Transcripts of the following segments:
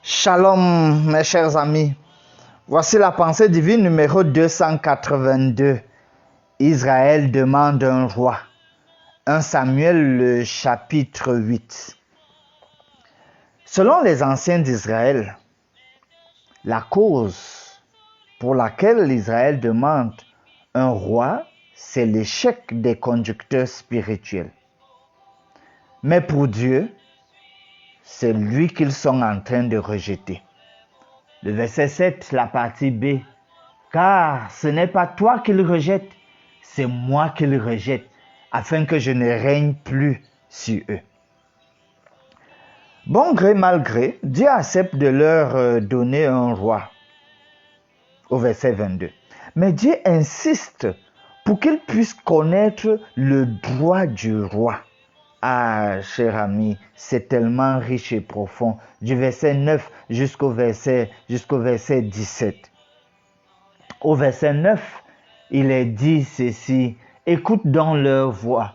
Shalom mes chers amis, voici la pensée divine numéro 282. Israël demande un roi. 1 Samuel le chapitre 8. Selon les anciens d'Israël, la cause pour laquelle Israël demande un roi, c'est l'échec des conducteurs spirituels. Mais pour Dieu, c'est lui qu'ils sont en train de rejeter. Le verset 7, la partie B. Car ce n'est pas toi qu'ils rejettent, c'est moi qu'ils rejettent, afin que je ne règne plus sur eux. Bon gré, mal gré, Dieu accepte de leur donner un roi. Au verset 22. Mais Dieu insiste pour qu'ils puissent connaître le droit du roi. Ah, cher ami, c'est tellement riche et profond. Du verset 9 jusqu'au verset 17. Au verset 9, il est dit ceci. Écoute donc leur voix,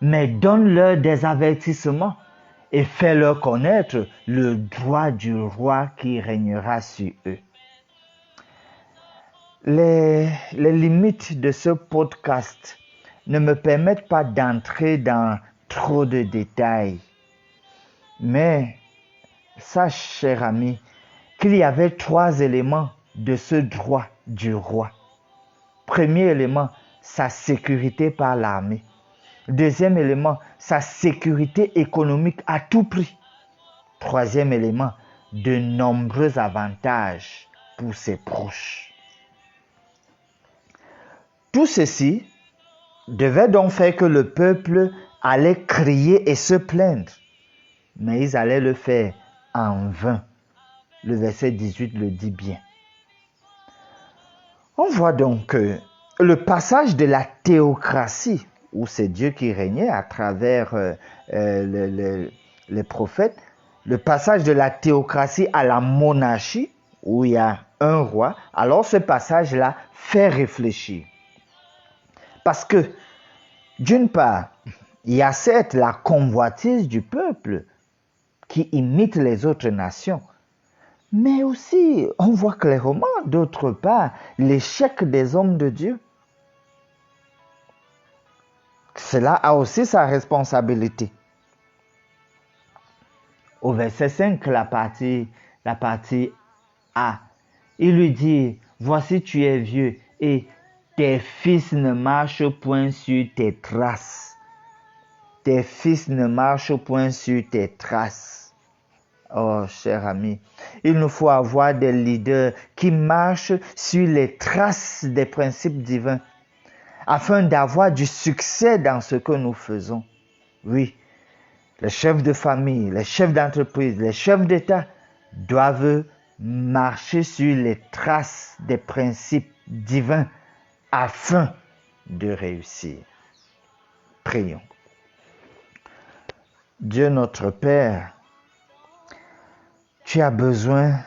mais donne-leur des avertissements et fais-leur connaître le droit du roi qui régnera sur eux. Les limites de ce podcast ne me permettent pas d'entrer dans trop de détails. Mais sache, cher ami, qu'il y avait 3 éléments de ce droit du roi. Premier élément, sa sécurité par l'armée. Deuxième élément, sa sécurité économique à tout prix. Troisième élément, de nombreux avantages pour ses proches. Tout ceci devait donc faire que le peuple allait crier et se plaindre. Mais ils allaient le faire en vain. Le verset 18 le dit bien. On voit donc que le passage de la théocratie, où c'est Dieu qui régnait à travers les prophètes, le passage de la théocratie à la monarchie, où il y a un roi, alors ce passage-là fait réfléchir. Parce que, d'une part, il y a certes la convoitise du peuple qui imite les autres nations, mais aussi, on voit clairement, d'autre part, l'échec des hommes de Dieu. Cela a aussi sa responsabilité. Au verset 5, la partie A, il lui dit, « Voici tu es vieux et tes fils ne marchent point sur tes traces. » Tes fils ne marchent point sur tes traces. Oh, cher ami, il nous faut avoir des leaders qui marchent sur les traces des principes divins afin d'avoir du succès dans ce que nous faisons. Oui, les chefs de famille, les chefs d'entreprise, les chefs d'État doivent marcher sur les traces des principes divins afin de réussir. Prions. Dieu notre Père, tu as besoin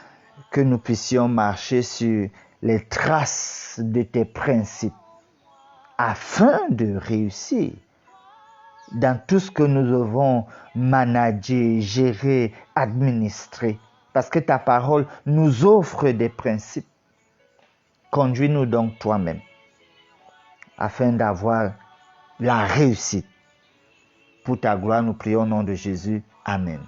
que nous puissions marcher sur les traces de tes principes afin de réussir dans tout ce que nous devons manager, gérer, administrer. Parce que ta parole nous offre des principes. Conduis-nous donc toi-même afin d'avoir la réussite. Pour ta gloire, nous prions au nom de Jésus. Amen.